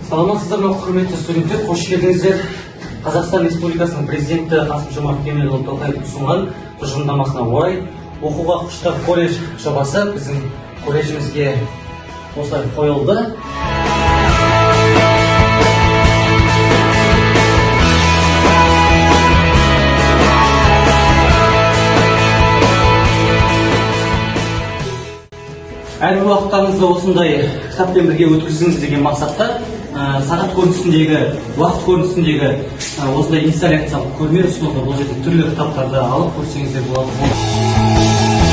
Саламатсыздар ма, құрметті студенттер, қош келдіңіздер. Қазақстан Республикасының президенті Қасым-Жомарт Кемелұлы Тоқаев ұсынған тұжырымдамасына орай оқуға құштар колледж жобасы біздің колледжімізге осылай қойылды. Әрбір уақыттарыңызды осындай кітаппен бірге өткізіңіз деген мақсатта сағат көрінісіндегі, уақыт көрінісіндегі осындай инсталляциялық көрме ұсынылды. Бұл жерде түрлі кітаптарды алып көрсеңіздер болады.